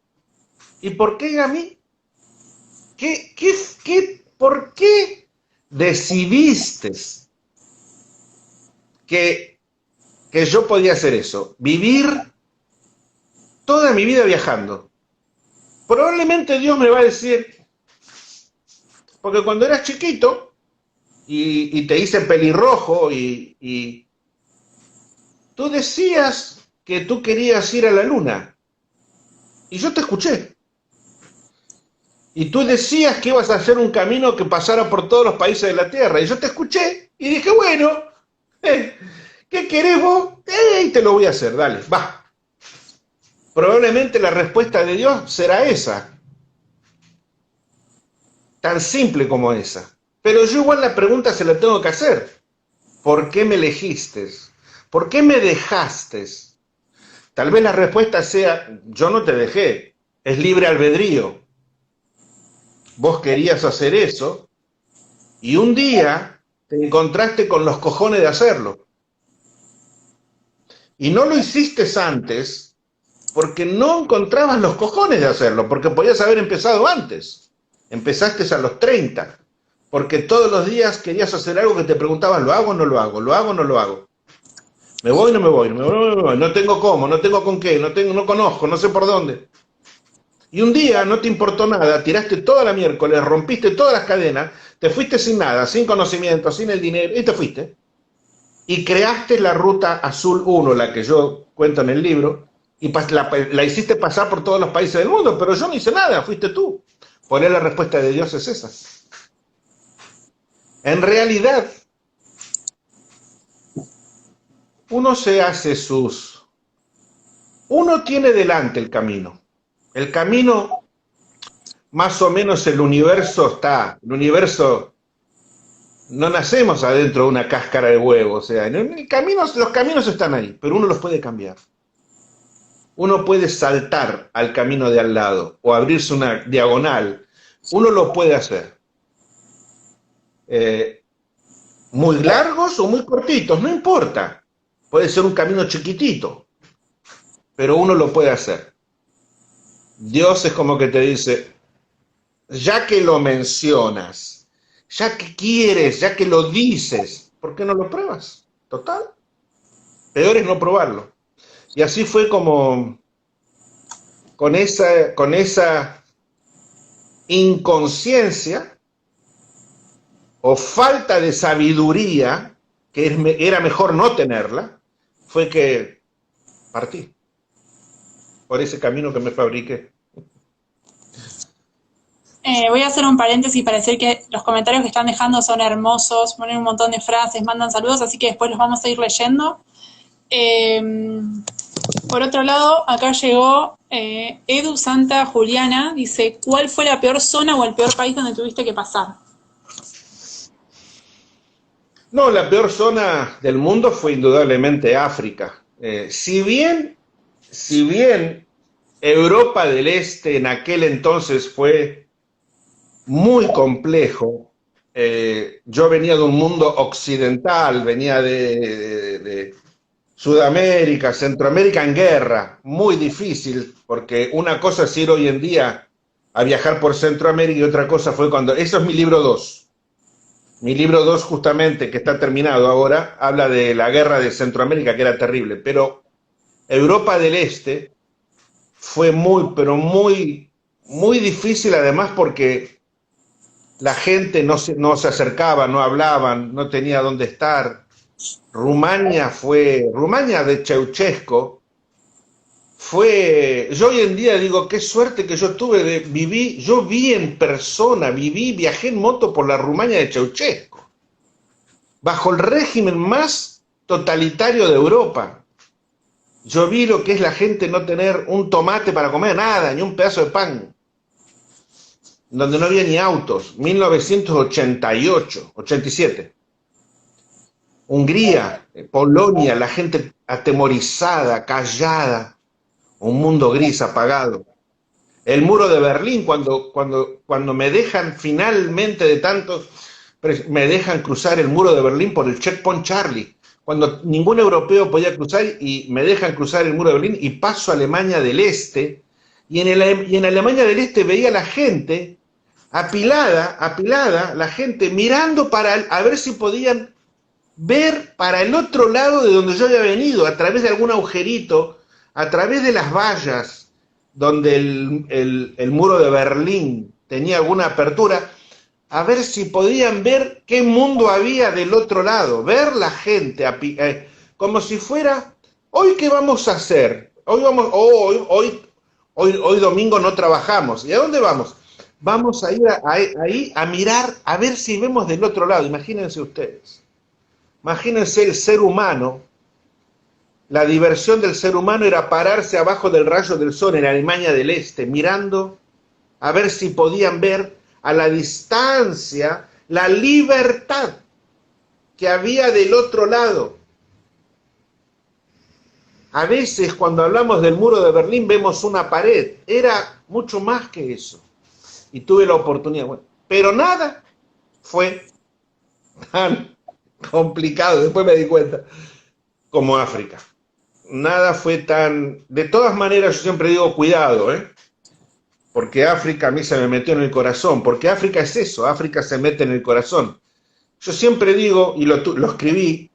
¿y por qué a mí? ¿Por qué decidiste que yo podía hacer eso? Vivir toda mi vida viajando. Probablemente Dios me va a decir, porque cuando eras chiquito y te hice pelirrojo y tú decías que tú querías ir a la luna y yo te escuché. Y tú decías que ibas a hacer un camino que pasara por todos los países de la Tierra y yo te escuché y dije, bueno, ¿qué querés vos? Y te lo voy a hacer, dale, va. Probablemente la respuesta de Dios será esa. Tan simple como esa. Pero yo igual la pregunta se la tengo que hacer. ¿Por qué me elegiste? ¿Por qué me dejaste? Tal vez la respuesta sea, yo no te dejé, es libre albedrío. Vos querías hacer eso y un día te encontraste con los cojones de hacerlo. Y no lo hiciste antes porque no encontrabas los cojones de hacerlo, porque podías haber empezado antes. Empezaste a los 30, porque todos los días querías hacer algo que te preguntaban, ¿lo hago o no lo hago? ¿Lo hago o no lo hago? ¿Me voy o no me voy? No tengo cómo, no tengo con qué, no conozco, no sé por dónde. Y un día no te importó nada, tiraste toda la miércoles, rompiste todas las cadenas, te fuiste sin nada, sin conocimiento, sin el dinero, y te fuiste. Y creaste la ruta Azul 1, la que yo cuento en el libro, y la hiciste pasar por todos los países del mundo, pero yo no hice nada, fuiste tú. Por ahí la respuesta de Dios es esa. En realidad, uno tiene delante el camino. El camino, más o menos el universo, no nacemos adentro de una cáscara de huevo, o sea, los caminos están ahí, pero uno los puede cambiar. Uno puede saltar al camino de al lado o abrirse una diagonal. Uno lo puede hacer. Muy largos o muy cortitos, no importa. Puede ser un camino chiquitito, pero uno lo puede hacer. Dios es como que te dice, ya que lo mencionas, ya que quieres, ya que lo dices, ¿por qué no lo pruebas? Total. Peor es no probarlo. Y así fue como con esa inconsciencia o falta de sabiduría, que era mejor no tenerla, fue que partí por ese camino que me fabriqué. Voy a hacer un paréntesis para decir que los comentarios que están dejando son hermosos, ponen un montón de frases, mandan saludos, así que después los vamos a ir leyendo. Por otro lado, acá llegó Edu Santa Juliana dice, ¿cuál fue la peor zona o el peor país donde tuviste que pasar? No, la peor zona del mundo fue indudablemente África. Si bien Europa del Este en aquel entonces fue muy complejo, yo venía de un mundo occidental, venía de Sudamérica, Centroamérica en guerra, muy difícil, porque una cosa es ir hoy en día a viajar por Centroamérica y otra cosa fue cuando... Eso es mi libro 2. Mi libro 2 justamente, que está terminado ahora, habla de la guerra de Centroamérica, que era terrible, pero Europa del Este fue muy, pero muy, muy difícil además porque la gente no se acercaba, no hablaban, no tenía dónde estar. Rumania de Ceausescu yo hoy en día digo, qué suerte que yo tuve yo vi en persona, viajé en moto por la Rumania de Ceausescu, bajo el régimen más totalitario de Europa. Yo vi lo que es la gente no tener un tomate para comer, nada, ni un pedazo de pan, donde no había ni autos, 1988, 87. Hungría, Polonia, la gente atemorizada, callada, un mundo gris, apagado. El muro de Berlín, cuando me dejan finalmente de tantos, me dejan cruzar el muro de Berlín por el checkpoint Charlie, cuando ningún europeo podía cruzar y me dejan cruzar el muro de Berlín y paso a Alemania del Este, y en Alemania del Este veía a la gente apilada, la gente mirando a ver si podían ver para el otro lado de donde yo había venido, a través de algún agujerito, a través de las vallas, donde el muro de Berlín tenía alguna apertura, a ver si podían ver qué mundo había del otro lado, ver la gente, como si fuera, ¿hoy qué vamos a hacer? Hoy domingo no trabajamos, ¿y a dónde vamos? Vamos a ir ahí a mirar, a ver si vemos del otro lado, imagínense ustedes. Imagínense el ser humano, la diversión del ser humano era pararse abajo del rayo del sol en Alemania del Este, mirando a ver si podían ver a la distancia la libertad que había del otro lado. A veces cuando hablamos del muro de Berlín vemos una pared, era mucho más que eso. Y tuve la oportunidad, pero nada fue tan complicado, después me di cuenta, como África. Nada fue tan... De todas maneras, yo siempre digo, cuidado, porque África a mí se me metió en el corazón, porque África es eso, África se mete en el corazón. Yo siempre digo, y lo escribí,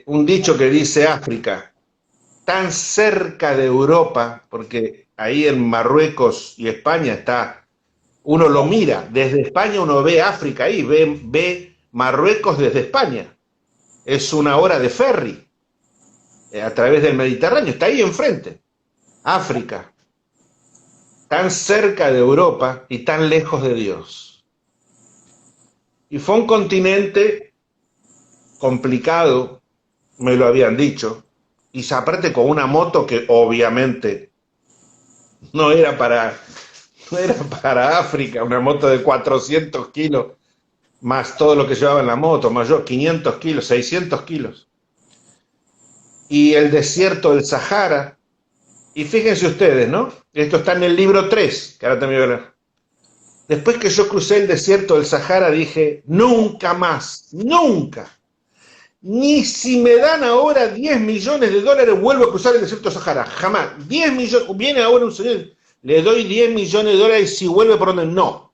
un dicho que dice África, tan cerca de Europa, porque ahí en Marruecos y España está, uno lo mira, desde España uno ve África ahí, ve Marruecos desde España, es una hora de ferry, a través del Mediterráneo, está ahí enfrente, África, tan cerca de Europa y tan lejos de Dios. Y fue un continente complicado, me lo habían dicho, y aparte con una moto que obviamente no era para África, una moto de 400 kilos, más todo lo que llevaba en la moto, más yo, 500 kilos, 600 kilos. Y el desierto del Sahara, y fíjense ustedes, ¿no? Esto está en el libro 3, que ahora también voy a leer. Después que yo crucé el desierto del Sahara, dije, nunca más, nunca, ni si me dan ahora 10 millones de dólares, vuelvo a cruzar el desierto del Sahara, jamás. 10 millones, viene ahora un señor, le doy 10 millones de dólares y si vuelve por donde, no.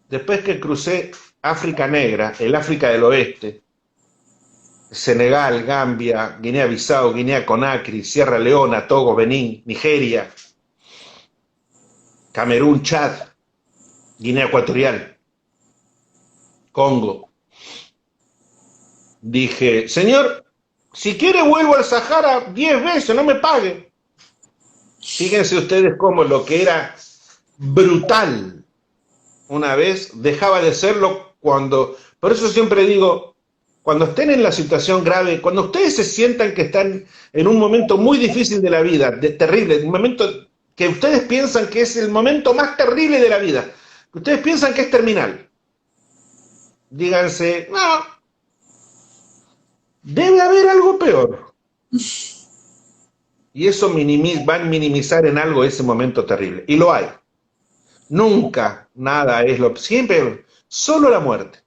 Después que crucé África Negra, el África del Oeste, Senegal, Gambia, Guinea-Bissau, Guinea-Conakry, Sierra Leona, Togo, Benín, Nigeria, Camerún, Chad, Guinea Ecuatorial, Congo. Dije, señor, si quiere vuelvo al Sahara 10 veces, no me pague. Fíjense ustedes cómo lo que era brutal una vez dejaba de serlo cuando... Por eso siempre digo, Cuando estén en la situación grave, cuando ustedes se sientan que están en un momento muy difícil de la vida, terrible, un momento que ustedes piensan que es el momento más terrible de la vida, que ustedes piensan que es terminal, díganse, no, debe haber algo peor. Y eso va a minimizar en algo ese momento terrible. Y lo hay. Nunca nada es siempre, solo la muerte.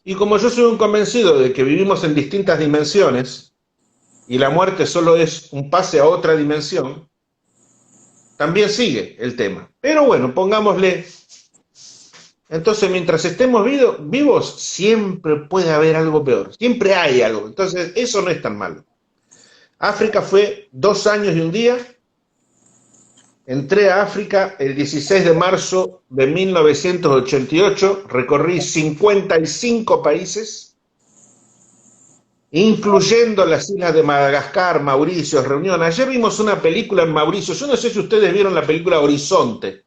Y como yo soy un convencido de que vivimos en distintas dimensiones, y la muerte solo es un pase a otra dimensión, también sigue el tema. Pero bueno, pongámosle. Entonces, mientras estemos vivos, siempre puede haber algo peor. Siempre hay algo. Entonces, eso no es tan malo. África fue 2 años y un día. Entré a África el 16 de marzo de 1988, recorrí 55 países, incluyendo las islas de Madagascar, Mauricio, Reunión. Ayer vimos una película en Mauricio, yo no sé si ustedes vieron la película Horizonte,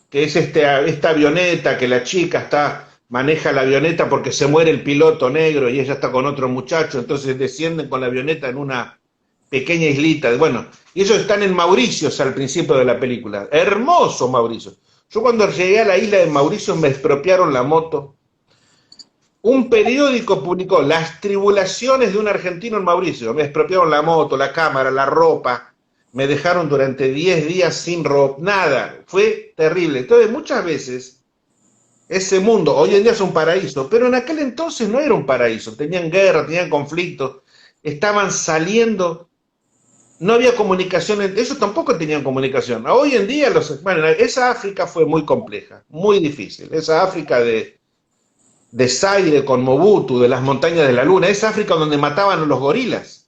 que es esta avioneta que la chica maneja la avioneta porque se muere el piloto negro y ella está con otro muchacho, entonces descienden con la avioneta en una pequeña islita. Bueno, y ellos están en Mauricios al principio de la película. Hermoso Mauricios. Yo cuando llegué a la isla de Mauricios me expropiaron la moto. Un periódico publicó las tribulaciones de un argentino en Mauricio. Me expropiaron la moto, la cámara, la ropa. Me dejaron durante 10 días sin ropa, nada. Fue terrible. Entonces muchas veces ese mundo, hoy en día es un paraíso, pero en aquel entonces no era un paraíso. Tenían guerra, tenían conflictos, estaban saliendo. No había comunicación, ellos tampoco tenían comunicación. Hoy en día, esa África fue muy compleja, muy difícil. Esa África de Zaire con Mobutu, de las montañas de la luna, esa África donde mataban a los gorilas.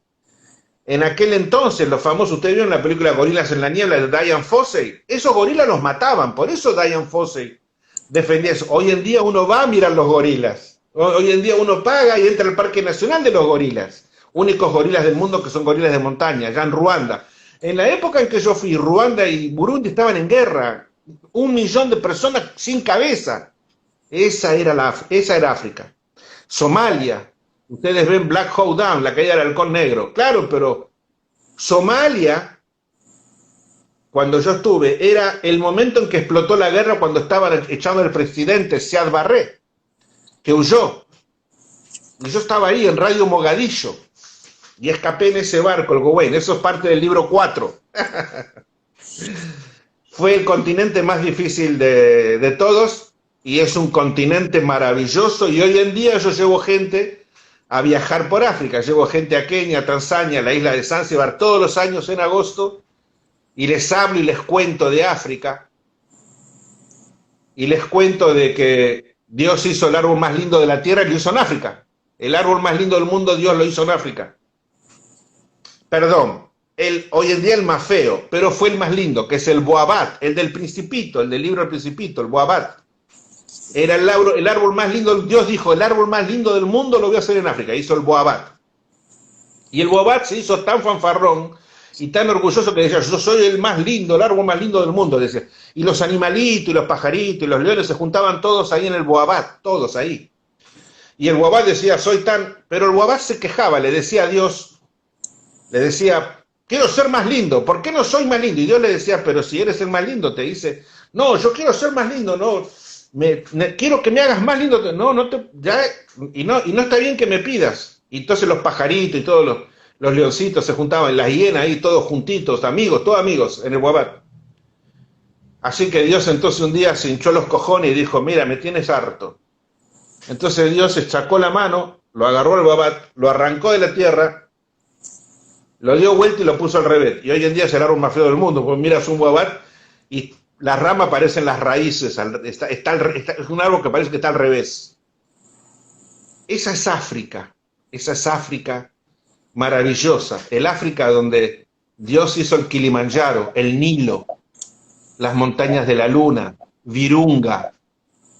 En aquel entonces, los famosos, ustedes vieron la película Gorilas en la niebla de Dian Fossey, esos gorilas los mataban, por eso Dian Fossey defendía eso. Hoy en día uno va a mirar los gorilas. Hoy en día uno paga y entra al Parque Nacional de los Gorilas. Únicos gorilas del mundo que son gorilas de montaña, allá en Ruanda. En la época en que yo fui, Ruanda y Burundi estaban en guerra. 1 millón de personas sin cabeza. Esa era África. Somalia. Ustedes ven Black Hawk Down, la caída del halcón negro. Claro, pero Somalia, cuando yo estuve, era el momento en que explotó la guerra cuando estaban echando al presidente Siad Barre, que huyó. Y yo estaba ahí en Radio Mogadiscio. Y escapé en ese barco, el Gowen. Eso es parte del libro 4. Fue el continente más difícil de todos y es un continente maravilloso. Y hoy en día yo llevo gente a viajar por África. Llevo gente a Kenia, a Tanzania, a la isla de Zanzíbar todos los años en agosto y les hablo y les cuento de África. Y les cuento de que Dios hizo el árbol más lindo de la tierra y lo hizo en África. El árbol más lindo del mundo Dios lo hizo en África. Perdón, hoy en día el más feo, pero fue el más lindo, que es el Boabat, el del Principito, el del libro El Principito, el Boabat. Era el árbol más lindo, Dios dijo, el árbol más lindo del mundo lo voy a hacer en África, hizo el Boabat. Y el Boabat se hizo tan fanfarrón y tan orgulloso que decía, yo soy el más lindo, el árbol más lindo del mundo, decía. Y los animalitos, y los pajaritos, y los leones se juntaban todos ahí en el Boabat, todos ahí. Y el Boabat decía, pero el Boabat se quejaba, le decía a Dios, le decía, quiero ser más lindo, ¿por qué no soy más lindo? Y Dios le decía, pero si eres el más lindo, te dice, no, yo quiero ser más lindo, no, quiero que me hagas más lindo, y no está bien que me pidas. Y entonces los pajaritos y todos los leoncitos se juntaban, las hienas ahí, todos juntitos, todos amigos, en el Boabat. Así que Dios entonces un día se hinchó los cojones y dijo, mira, me tienes harto. Entonces Dios sacó la mano, lo agarró al Boabat, lo arrancó de la tierra, lo dio vuelta y lo puso al revés. Y hoy en día es el árbol más feo del mundo, pues miras un Boabat y las ramas parecen las raíces, es un árbol que parece que está al revés. Esa es África maravillosa, el África donde Dios hizo el Kilimanjaro, el Nilo, las montañas de la luna, Virunga,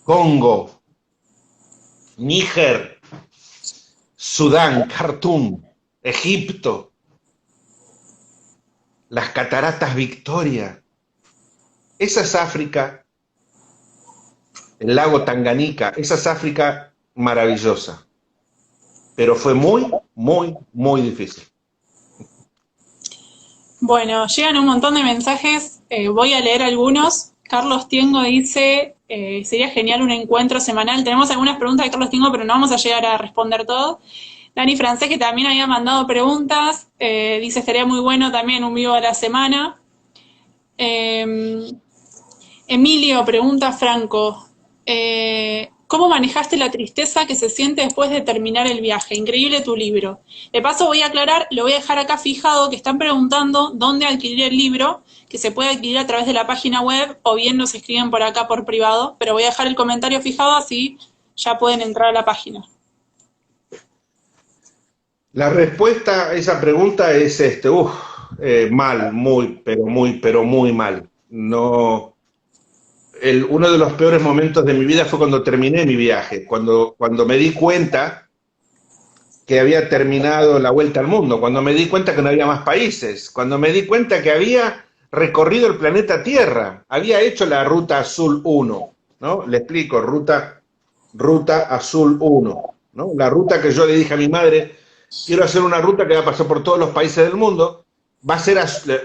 Congo, Níger, Sudán, Khartoum, Egipto, las cataratas Victoria. Esa es África, el lago Tanganica, esa es África maravillosa. pero fue muy, muy, muy difícil. Bueno, llegan un montón de mensajes, voy a leer algunos. Carlos Tiengo dice, sería genial un encuentro semanal. Tenemos algunas preguntas de Carlos Tiengo, pero no vamos a llegar a responder todo. Dani Francés, que también había mandado preguntas, dice, estaría muy bueno también un vivo a la semana. Emilio pregunta Franco, ¿cómo manejaste la tristeza que se siente después de terminar el viaje? Increíble tu libro. De paso voy a aclarar, lo voy a dejar acá fijado, que están preguntando dónde adquirir el libro, que se puede adquirir a través de la página web o bien nos escriben por acá por privado, pero voy a dejar el comentario fijado así ya pueden entrar a la página. La respuesta a esa pregunta es mal, pero muy mal. No, uno de los peores momentos de mi vida fue cuando terminé mi viaje, cuando me di cuenta que había terminado la vuelta al mundo, cuando me di cuenta que no había más países, cuando me di cuenta que había recorrido el planeta Tierra, había hecho la Ruta Azul 1, ¿no? Le explico, Ruta Azul 1, ¿no? La ruta que yo le dije a mi madre, quiero hacer una ruta que va a pasar por todos los países del mundo, va a ser,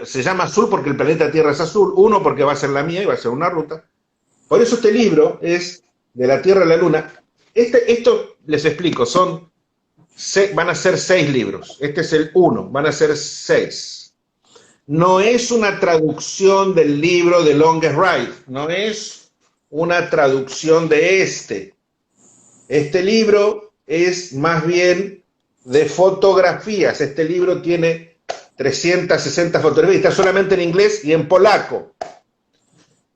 se llama azul porque el planeta Tierra es azul, 1 porque va a ser la mía y va a ser una ruta. Por eso este libro es de la Tierra a la Luna. Esto les explico, van a ser 6 libros. Este es el 1, van a ser 6. No es una traducción del libro de Longest Ride, no es una traducción de este. Este libro es más bien de fotografías. Este libro tiene 360 fotografías, está solamente en inglés y en polaco.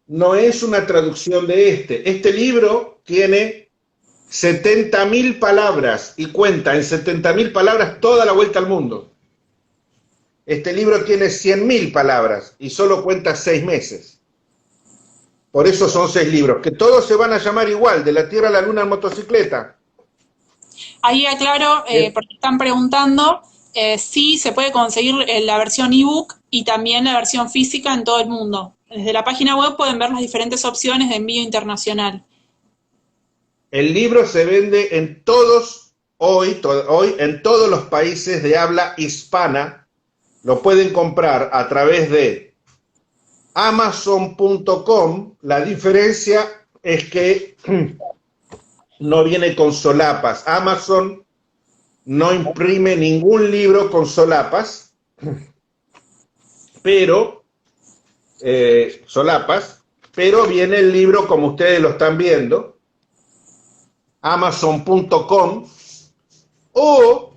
No es una traducción de este. Este libro tiene 70.000 palabras y cuenta en 70.000 palabras toda la vuelta al mundo. Este libro tiene 100.000 palabras y solo cuenta 6 meses. Por eso son 6 libros, que todos se van a llamar igual, de la Tierra a la Luna en motocicleta. Ahí aclaro, porque están preguntando, si se puede conseguir la versión ebook y también la versión física en todo el mundo. Desde la página web pueden ver las diferentes opciones de envío internacional. El libro se vende en todos, hoy en todos los países de habla hispana. Lo pueden comprar a través de Amazon.com. La diferencia es que no viene con solapas. Amazon no imprime ningún libro con solapas, pero viene el libro como ustedes lo están viendo, Amazon.com, o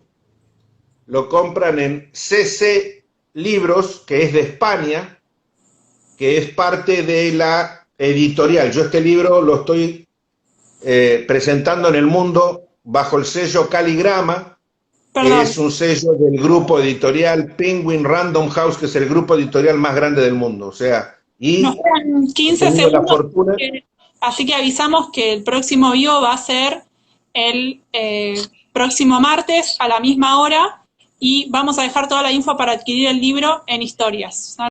lo compran en CC Libros, que es de España, que es parte de la editorial. Yo este libro lo estoy presentando en el mundo bajo el sello Caligrama, que es un sello del grupo editorial Penguin Random House, que es el grupo editorial más grande del mundo. O sea, y nos quedan 15 segundos, así que avisamos que el próximo vivo va a ser el próximo martes a la misma hora y vamos a dejar toda la info para adquirir el libro en historias.